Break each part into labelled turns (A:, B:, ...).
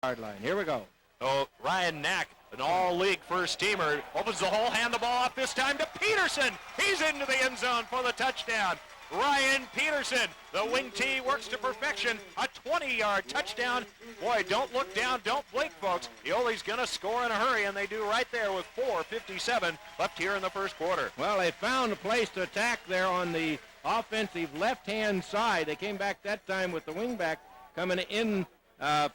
A: yard line. Here we go.
B: So Ryan Knack, an all-league first-teamer, opens the hole, hand the ball off this time to Peterson. He's into the end zone for the touchdown. Ryan Peterson, the wing tee, works to perfection. A 20-yard touchdown. Boy, don't look down, don't blink, folks. The Ole's going to score in a hurry, and they do right there with 4:57 left here in the first quarter.
A: Well, they found a place to attack there on the offensive left-hand side. They came back that time with the wingback coming in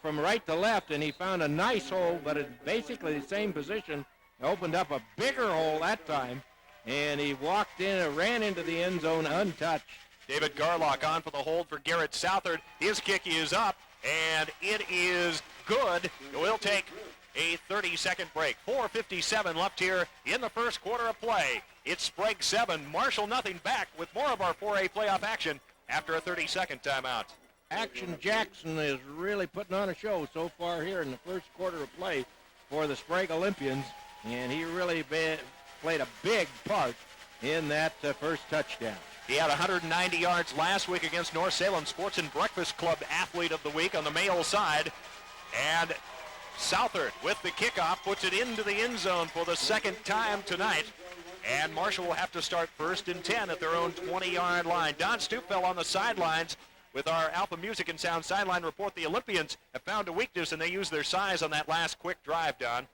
A: from right to left, and he found a nice hole, but it's basically the same position. He opened up a bigger hole that time, and he walked in and ran into the end zone untouched.
B: David Garlock on for the hold for Garrett Southard. His kick is up, and it is good. We'll take a 30-second break. 4:57 left here in the first quarter of play. It's Sprague 7, Marshall nothing, back with more of our 4A playoff action after a 30-second timeout.
A: Action Jackson is really putting on a show so far here in the first quarter of play for the Sprague Olympians, and he really played a big part in that first touchdown.
B: He had 190 yards last week against North Salem Sports and Breakfast Club Athlete of the Week on the male side. And Southard with the kickoff puts it into the end zone for the second time tonight. And Marshall will have to start 1st and 10 at their own 20-yard line. Don Stupfell on the sidelines with our Alpha Music and Sound sideline report. The Olympians have found a weakness, and they used their size on that last quick drive, Don.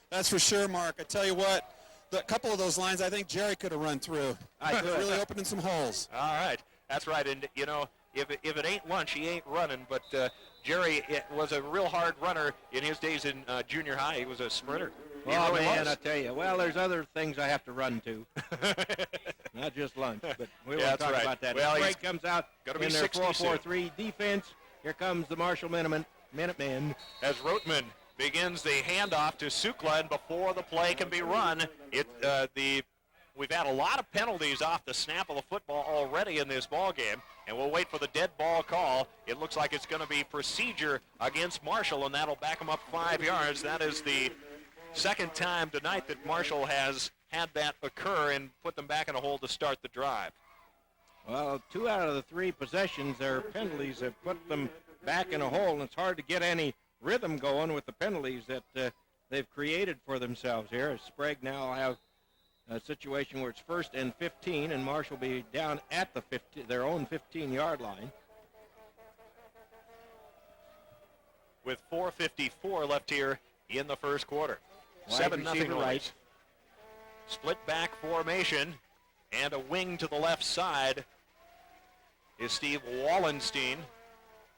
C: That's for sure, Mark. I tell you what, a couple of those lines I think Jerry could have run through. Really opening some holes.
B: All right. That's right. And, you know, if it ain't lunch, he ain't running. But Jerry was a real hard runner in his days in junior high. He was a sprinter.
A: Oh, really man, I tell you. Well, there's other things I have to run to. Not just lunch, but we won't talk about that.
B: Well,
A: Sprague comes out in their 4-4-3 defense. Here comes the Marshall Minutemen.
B: As Rotman begins the handoff to Sukla, and before the play can be run, we've had a lot of penalties off the snap of the football already in this ball game, and we'll wait for the dead ball call. It looks like it's going to be procedure against Marshall, and that'll back them up 5 yards. That is the second time tonight that Marshall has had that occur and put them back in a hole to start the drive.
A: Well, 2 out of the 3 possessions, their penalties have put them back in a hole, and it's hard to get any rhythm going with the penalties that they've created for themselves here. As Sprague now have a situation where it's 1st and 15, and Marshall will be down at their own 15-yard line. With
B: 4:54 left here in the first quarter. 7-0 right. Split back formation, and a wing to the left side is Steve Wallenstein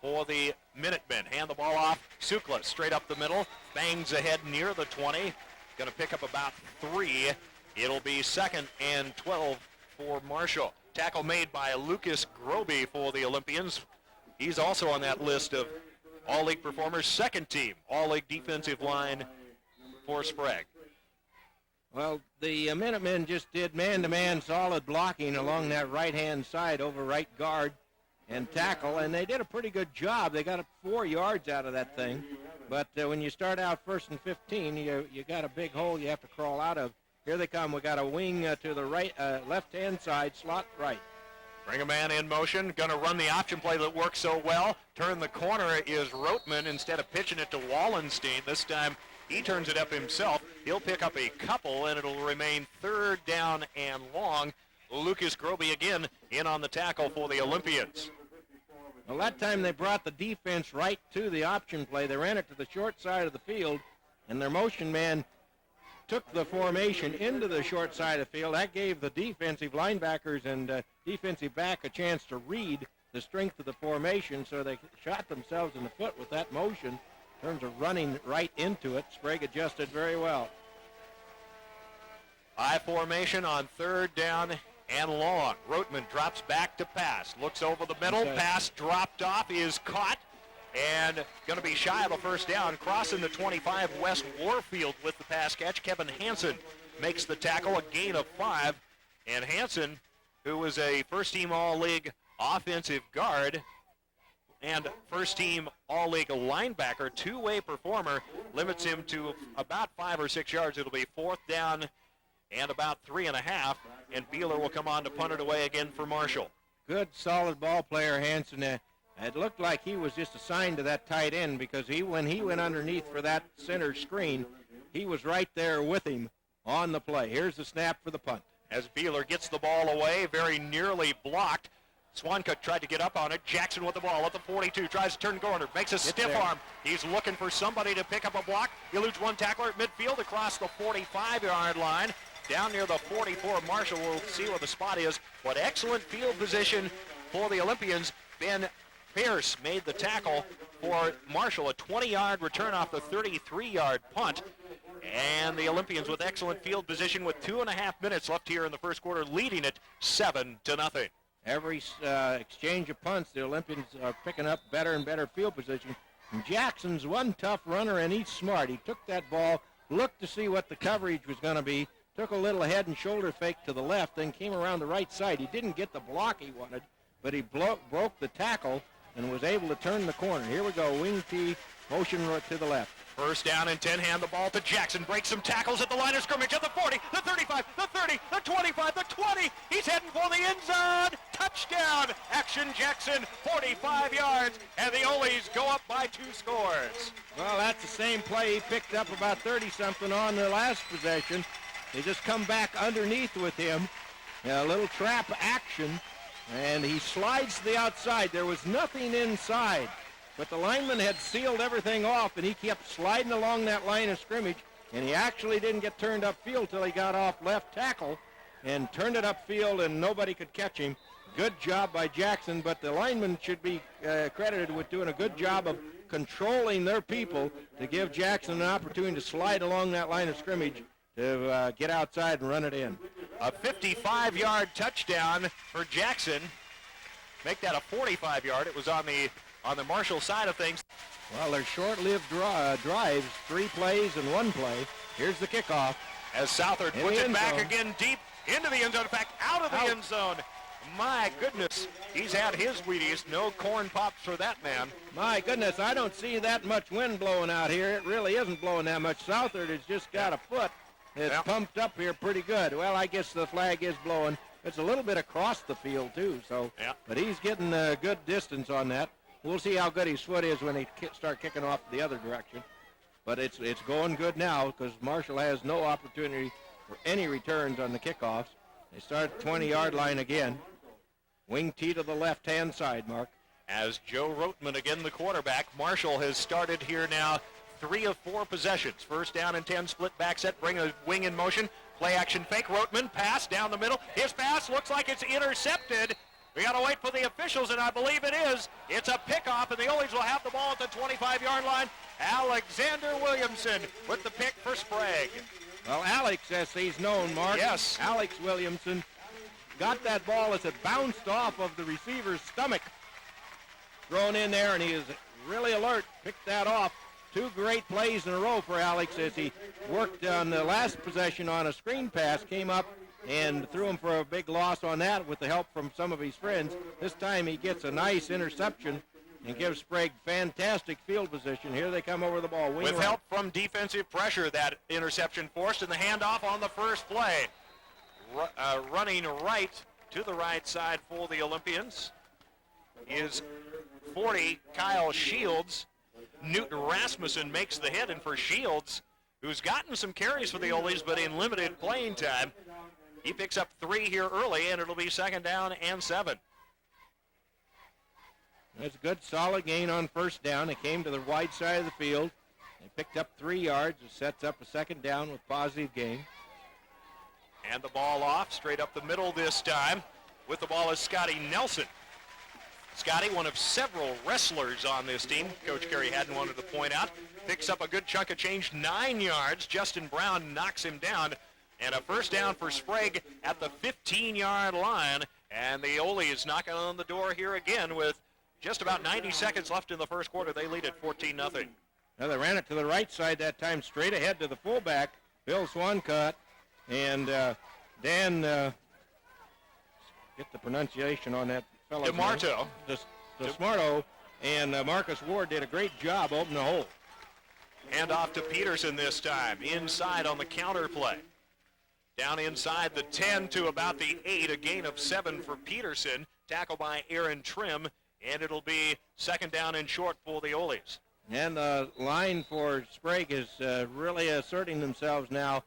B: for the Minutemen. Hand the ball off. Sukla straight up the middle. Bangs ahead near the 20. Going to pick up about 3. It'll be 2nd and 12 for Marshall. Tackle made by Lucas Groby for the Olympians. He's also on that list of all-league performers. Second team all-league defensive line for Sprague.
A: Well, the Minutemen just did man-to-man solid blocking along that right-hand side over right guard and tackle, and they did a pretty good job. They got 4 yards out of that thing. But when you start out 1st and 15, you got a big hole you have to crawl out of. Here they come. We got a wing to the right, left-hand side, slot right.
B: Bring a man in motion. Going to run the option play that works so well. Turn the corner is Rotman instead of pitching it to Wallenstein. This time he turns it up himself. He'll pick up a couple, and it'll remain 3rd down and long. Lucas Groby again in on the tackle for the Olympians.
A: Well, that time they brought the defense right to the option play. They ran it to the short side of the field, and their motion man took the formation into the short side of the field. That gave the defensive linebackers and defensive back a chance to read the strength of the formation, so they shot themselves in the foot with that motion in terms of running right into it. Sprague adjusted very well.
B: High formation on 3rd down and long. Rotman drops back to pass. Looks over the middle. Okay. Pass dropped off, is caught, and going to be shy of a 1st down. Crossing the 25, Wes Warfield with the pass catch. Kevin Hansen makes the tackle, a gain of 5. And Hansen, who was a first-team All-League offensive guard and first-team All-League linebacker, two-way performer, limits him to about 5 or 6 yards. It'll be 4th down and about 3.5, and Beeler will come on to punt it away again for Marshall.
A: Good, solid ball player, Hansen. It looked like he was just assigned to that tight end because when he went underneath for that center screen, he was right there with him on the play. Here's the snap for the punt.
B: As Beeler gets the ball away, very nearly blocked. Swancook tried to get up on it. Jackson with the ball at the 42, tries to turn corner, makes a stiff arm. He's looking for somebody to pick up a block. He eludes one tackler at midfield across the 45-yard line. Down near the 44, Marshall will see where the spot is. What excellent field position for the Olympians. Ben Pierce made the tackle for Marshall, a 20-yard return off the 33-yard punt. And the Olympians with excellent field position with 2.5 minutes left here in the first quarter, leading it 7-0.
A: Every exchange of punts, the Olympians are picking up better and better field position. And Jackson's one tough runner, and he's smart. He took that ball, looked to see what the coverage was going to be, took a little head and shoulder fake to the left, then came around the right side. He didn't get the block he wanted, but he broke the tackle and was able to turn the corner. Here we go, wing T, motion to the left.
B: First down and 10, hand the ball to Jackson. Breaks some tackles at the line of scrimmage at the 40, the 35, the 30, the 25, the 20. He's heading for the end zone. Touchdown. Action Jackson, 45 yards, and the Oles go up by 2 scores.
A: Well, that's the same play he picked up about 30-something on the last possession. They just come back underneath with him. A little trap action, and he slides to the outside. There was nothing inside. But the lineman had sealed everything off, and he kept sliding along that line of scrimmage, and he actually didn't get turned upfield till he got off left tackle and turned it upfield, and nobody could catch him. Good job by Jackson, but the linemen should be credited with doing a good job of controlling their people to give Jackson an opportunity to slide along that line of scrimmage to get outside and run it in.
B: A 55-yard touchdown for Jackson. Make that a 45-yard. It was on the Marshall side of things.
A: Well, they're short-lived drives, 3 plays and 1 play. Here's the kickoff.
B: As Southard puts it back again deep into the end zone. In fact, out of the end zone. My goodness, he's had his Wheaties. No corn pops for that man.
A: My goodness, I don't see that much wind blowing out here. It really isn't blowing that much. Southard has just got a foot. It's pumped up here pretty good. Well, I guess the flag is blowing. It's a little bit across the field, too. So, but he's getting a good distance on that. We'll see how good his foot is when they start kicking off the other direction. But it's going good now because Marshall has no opportunity for any returns on the kickoffs. They start at the 20-yard line again. Wing T to the left-hand side, Mark.
B: As Joe Roteman, again the quarterback, Marshall has started here now 3 of 4 possessions. First down and 10, split back set, bring a wing in motion. Play action fake, Roteman, pass down the middle. His pass looks like it's intercepted. We got to wait for the officials, and I believe it is. It's a pickoff, and the Oles will have the ball at the 25-yard line. Alexander Williamson with the pick for Sprague.
A: Well, Alex, as he's known, Mark.
B: Yes.
A: Alex Williamson got that ball as it bounced off of the receiver's stomach. Thrown in there, and he is really alert. Picked that off. 2 great plays in a row for Alex as he worked on the last possession on a screen pass, came up and threw him for a big loss on that with the help from some of his friends. This time he gets a nice interception and gives Sprague fantastic field position. Here they come over the ball.
B: With help from defensive pressure, that interception forced, and the handoff on the first play. Running right to the right side for the Olympians is 40, Kyle Shields. Newton Rasmussen makes the hit, and for Shields, who's gotten some carries for the Oles, but in limited playing time, he picks up 3 here early, and it'll be 2nd down and 7.
A: That's a good, solid gain on first down. They came to the wide side of the field. They picked up 3 yards. It sets up a 2nd down with positive gain.
B: And the ball off, straight up the middle this time. With the ball is Scotty Nelson. Scotty, one of several wrestlers on this team. Coach Carey Haddon wanted to point out. Picks up a good chunk of change, 9 yards. Justin Brown knocks him down. And a first down for Sprague at the 15-yard line. And the Ole is knocking on the door here again with just about 90 seconds left in the first quarter. They lead at 14-0.
A: Now they ran it to the right side that time, straight ahead to the fullback, Bill Swancutt. And Dan, get the pronunciation on that fellow's
B: DeMarto.
A: DeSmarto and Marcus Ward did a great job opening the hole.
B: Hand off to Peterson this time, inside on the counter play. Down inside the 10 to about the 8, a gain of 7 for Peterson. Tackle by Aaron Trim, and it'll be second down and short for the Ole's.
A: And the line for Sprague is really asserting themselves now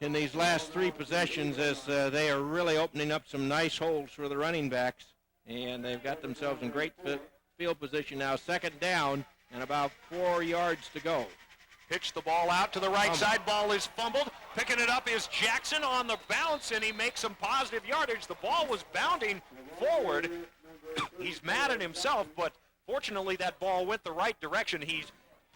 A: in these last three possessions as they are really opening up some nice holes for the running backs. And they've got themselves in great field position now. Second down and about 4 yards to go.
B: Pitch the ball out to the right side. Ball is fumbled. Picking it up is Jackson on the bounce, and he makes some positive yardage. The ball was bounding forward. He's mad at himself, but fortunately that ball went the right direction. He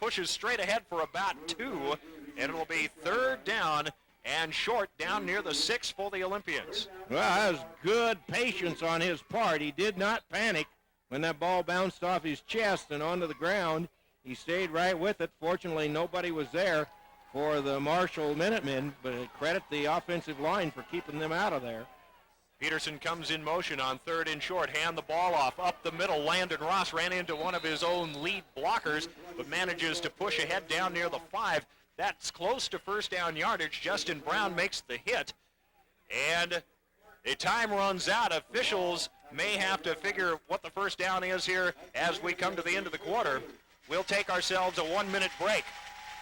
B: pushes straight ahead for about 2, and it'll be third down and short down near the 6 for the Olympians.
A: Well, that was good patience on his part. He did not panic when that ball bounced off his chest and onto the ground. He stayed right with it. Fortunately, nobody was there for the Marshall Minutemen, but credit the offensive line for keeping them out of there.
B: Peterson comes in motion on third and short. Hand the ball off up the middle. Landon Ross ran into one of his own lead blockers, but manages to push ahead down near the 5. That's close to first down yardage. Justin Brown makes the hit, and the time runs out. Officials may have to figure what the first down is here as we come to the end of the quarter. We'll take ourselves a 1-minute break.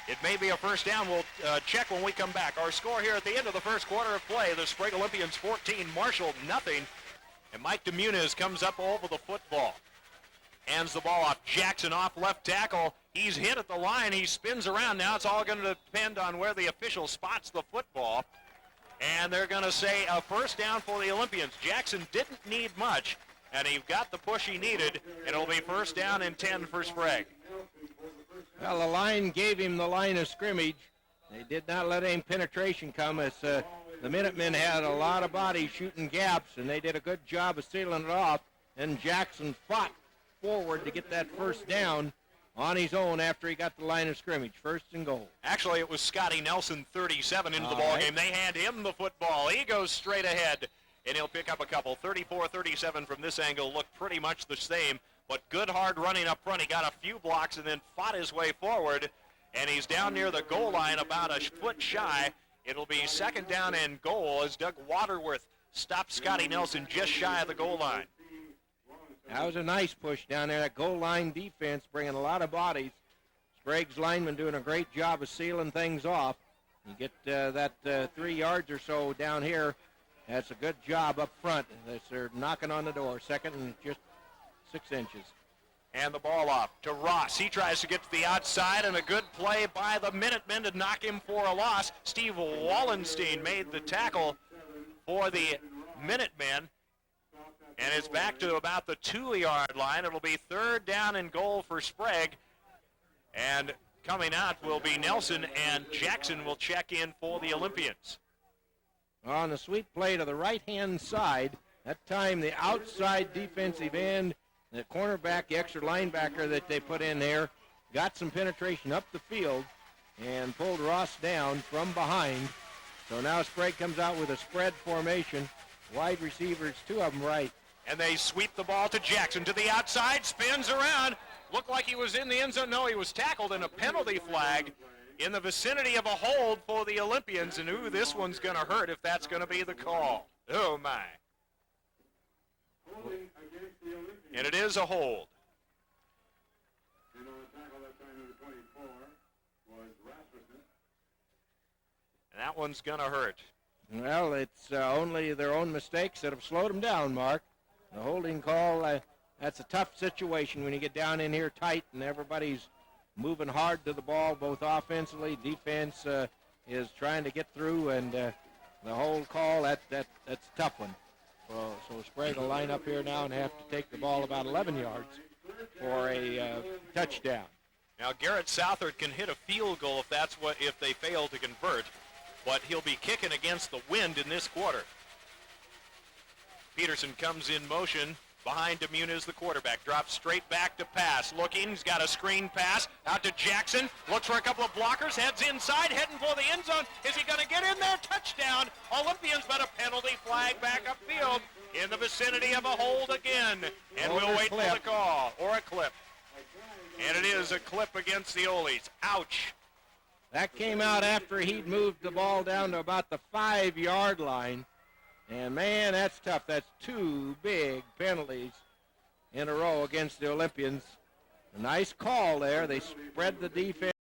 B: It may be a first down. We'll check when we come back. Our score here at the end of the first quarter of play, the Sprague Olympians 14, Marshall nothing. And Mike DeMuniz comes up over the football. Hands the ball off. Jackson off left tackle. He's hit at the line. He spins around. Now it's all going to depend on where the official spots the football. And they're going to say a first down for the Olympians. Jackson didn't need much, and he got the push he needed. It'll be first down and 10 for Sprague.
A: Well, the line gave him the line of scrimmage. They did not let any penetration come as the Minutemen had a lot of bodies shooting gaps, and they did a good job of sealing it off. And Jackson fought forward to get that first down on his own after he got the line of scrimmage. First and goal.
B: Actually, it was Scotty Nelson, 37, into the ball game. They hand him the football. He goes straight ahead, and he'll pick up a couple. 34-37 from this angle looked pretty much the same, but good hard running up front. He got a few blocks and then fought his way forward, and he's down near the goal line about a foot shy. It'll be second down and goal as Doug Waterworth stopped Scotty Nelson just shy of the goal line.
A: That was a nice push down there. That goal line defense bringing a lot of bodies. Sprague's linemen doing a great job of sealing things off. You get that 3 yards or so down here. That's a good job up front. They're knocking on the door. Second and just 6 inches.
B: And the ball off to Ross. He tries to get to the outside, and a good play by the Minutemen to knock him for a loss. Steve Wallenstein made the tackle for the Minutemen. And it's back to about the 2-yard line. It'll be third down and goal for Sprague. And coming out will be Nelson, and Jackson will check in for the Olympians.
A: On the sweep play to the right-hand side, that time the outside defensive end, the cornerback, the extra linebacker that they put in there, got some penetration up the field and pulled Ross down from behind. So now Sprague comes out with a spread formation. Wide receivers, 2 of them right.
B: And they sweep the ball to Jackson to the outside, spins around. Looked like he was in the end zone. No, he was tackled, in a penalty flag in the vicinity of a hold for the Olympians. And, ooh, this one's going to hurt if that's going to be the call. Oh, my. And it is a hold. And that one's going to hurt.
A: Well, it's only their own mistakes that have slowed them down, Mark. The holding call, that's a tough situation when you get down in here tight and everybody's moving hard to the ball, both offensively. Defense is trying to get through, and the hold call, that's a tough one. So Sprague will line up here now and have to take the ball about 11 yards for a touchdown.
B: Now Garrett Southard can hit a field goal if they fail to convert, but he'll be kicking against the wind in this quarter. Peterson comes in motion behind DeMuniz, the quarterback. Drops straight back to pass. Looking, he's got a screen pass out to Jackson. Looks for a couple of blockers, heads inside, heading for the end zone. Is he going to get in there? Touchdown. Olympians, but a penalty flag back upfield in the vicinity of a hold again. And we'll wait for the call, or a clip. And it is a clip against the Ole's. Ouch.
A: That came out after he'd moved the ball down to about the 5-yard line. And, man, that's tough. That's 2 big penalties in a row against the Olympians. A nice call there. They spread the defense